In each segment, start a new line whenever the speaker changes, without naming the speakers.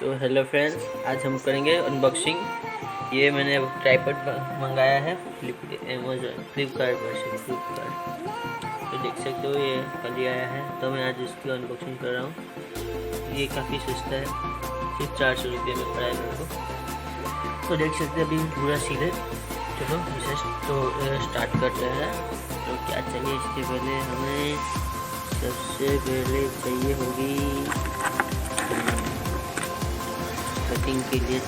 तो hello friends, आज हम करेंगे अनबॉक्सिंग। ये मैंने ट्राइपॉड मंगाया है फ्लिपकार्ट पर। तो देख सकते हो ये कल ही आया है, तो मैं आज इसकी अनबॉक्सिंग कर रहा हूँ। ये काफ़ी सस्ता है, सिर्फ 400 रुपये में पड़ा है मेरे को। तो देख सकते हैं अभी पूरा सीधे। चलो तो स्टार्ट करते हैं। तो क्या चाहिए इसके पहले हमें? सबसे पहले चाहिए होगी कटिंग के लिए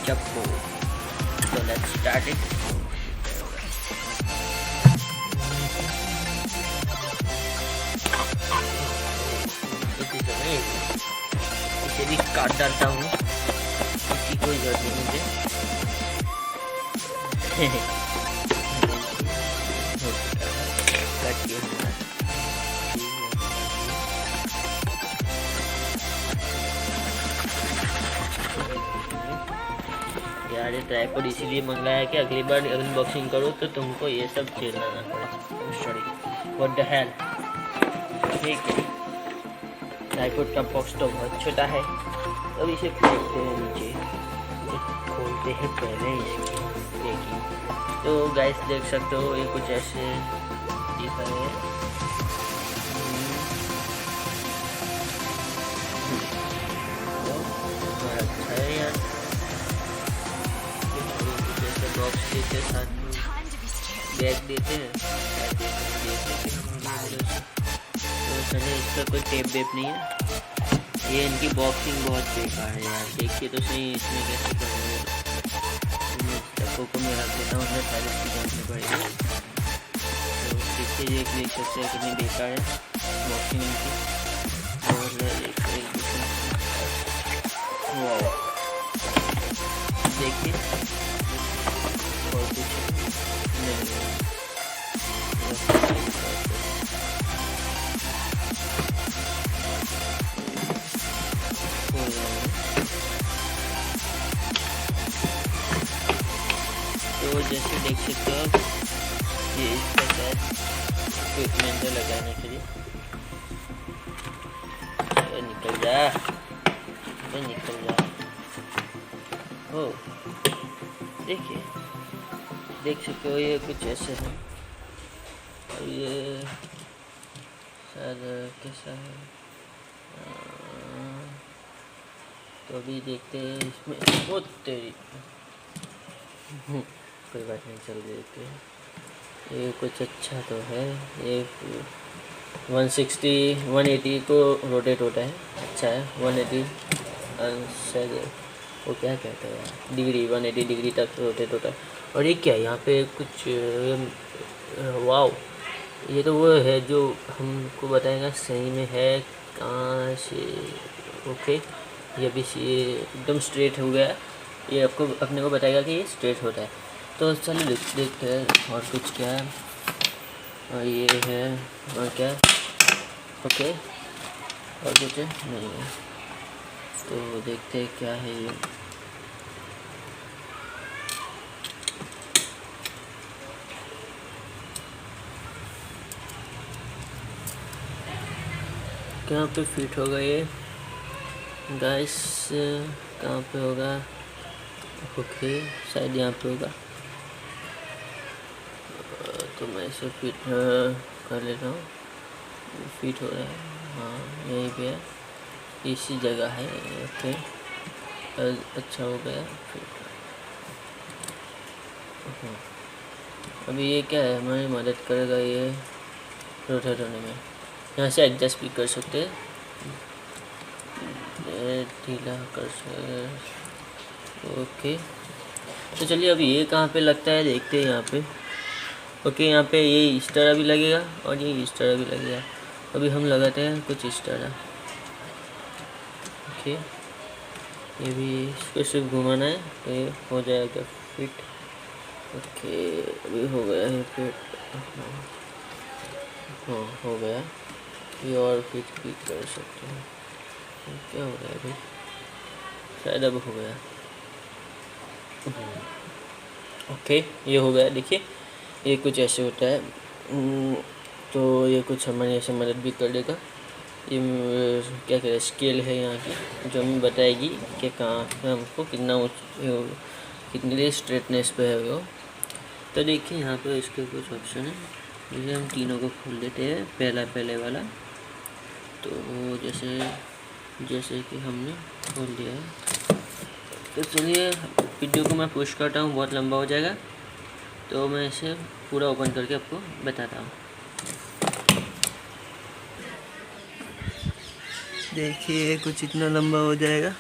चप्पू। तो लेट्स स्टार्ट इट। इसे भी काट डालता हूँ, इसकी कोई जरूरत नहीं मुझे। कट किया यार, ये ट्राइपॉड इसीलिए मंगाया कि अगली बार अनबॉक्सिंग करो तो तुमको ये सब झेलना ना पड़े। Sorry, what the hell. ठीक है, ट्राइपॉड का बॉक्स तो बहुत छोटा है, अब इसे फेंकते हैं नीचे। खोलते हैं पहले इसकी। देखिए तो गाइस देख सकते हो ये कुछ ऐसे दिख रहे हैं। अच्छा है यार, बॉक्स के साथ बैग देते हैं। तो चले, इसका कोई टेप वेप नहीं है। ये इनकी बॉक्सिंग बहुत बेकार है यार, देखिए तो सही इसमें कैसे कर रहे हैं। चप्पू को मैं रख देता हूँ, उन्हें सारी इसकी जाननी पड़ेगी। तो देखिए ये देख सकते हैं कितनी बेकार है बॉक्सिंग इनकी। और देखिए और कुछ नहीं है। तो जैसे देख सकते हो ये इसका शायद इक्विपमेंट है लगाने के लिए। निकल जा, निकल जा। ओ देखिए, देख सकते हो ये कुछ ऐसे है। और ये शायद कैसा है, तो अभी देखते हैं इसमें। ओ तेरी, कोई बात नहीं, चल देखते हैं। ये कुछ अच्छा तो है। ये 180 को रोटेट होता है। अच्छा है, 180 शायद वो क्या कहते हैं डिग्री, 180 डिग्री तक रोटेट होता है। और ये क्या है यहाँ पे कुछ, वाव, ये तो वो है जो हमको बताएगा सही में है कहाँ से। ओके, ये भी एकदम स्ट्रेट हो गया। ये आपको अपने को बताएगा कि ये स्ट्रेट होता है। तो चलिए देखते हैं और कुछ क्या है। और ये है, और क्या, ओके, और कुछ नहीं है। तो देखते हैं क्या है ये। कहाँ पे फिट होगा ये गाइस? कहाँ पे होगा? ओके, शायद यहाँ पे होगा। तो मैं इसे फिट कर लेता हूँ। फिट हो रहा है, हाँ यहीं पे है, इसी जगह है। ओके, अच्छा हो गया फिट। अभी ये क्या है, हमारी मदद करेगा ये रोटेट होने में। यहाँ से एडजस्ट भी कर सकते हैं, ढीला कर सकते। ओके, तो चलिए अभी ये कहाँ पे लगता है देखते हैं यहाँ पे। ओके, यहाँ पे ये इस तरह भी लगेगा और ये इस तरह भी लगेगा। अभी हम लगाते हैं कुछ इस तरह। ओके, ये भी इसको सिर्फ घुमाना है तो ये हो जाएगा फिट। ओके, अभी हो गया है फिट। हाँ हो गया, ये और फिट भी कर सकते हैं। क्या हो रहा है अभी? शायद अब हो गया। ओके, ये हो गया। देखिए ये कुछ ऐसे होता है। तो ये कुछ हमारी ऐसे मदद भी कर देगा। ये क्या कहते हैं स्केल है यहाँ की, जो हमें बताएगी कि कहाँ पे हमको कितनी स्ट्रेटनेस पे है वो। तो देखिए यहाँ पे इसके कुछ ऑप्शन है, जैसे हम तीनों को खोल देते हैं, पहले वाला। तो जैसे जैसे कि हमने खोल दिया है, तो चलिए वीडियो को मैं पुश करता हूँ, बहुत लंबा हो जाएगा, तो मैं इसे पूरा ओपन करके आपको बताता हूँ। देखिए कुछ इतना लंबा हो जाएगा,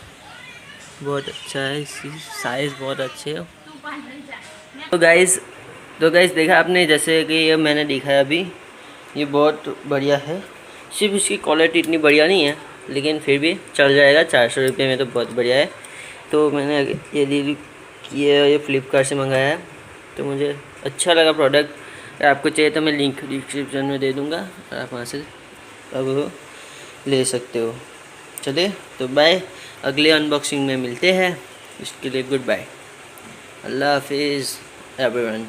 बहुत अच्छा है, इसकी साइज़ बहुत अच्छी है। तो गाइस देखा आपने, जैसे कि ये मैंने दिखाया अभी, ये बहुत बढ़िया है। सिर्फ इसकी क्वालिटी इतनी बढ़िया नहीं है, लेकिन फिर भी चल जाएगा, 400 रुपये में तो बहुत बढ़िया है। तो मैंने ये फ्लिपकार्ट से मंगाया है, तो मुझे अच्छा लगा प्रोडक्ट। आपको चाहिए तो मैं लिंक डिस्क्रिप्शन में दे दूँगा, आप वहाँ से अब ले सकते हो। चलिए तो बाय, अगले अनबॉक्सिंग में मिलते हैं, इसके लिए गुड बाय, अल्लाह हाफिज़ एवरीवन।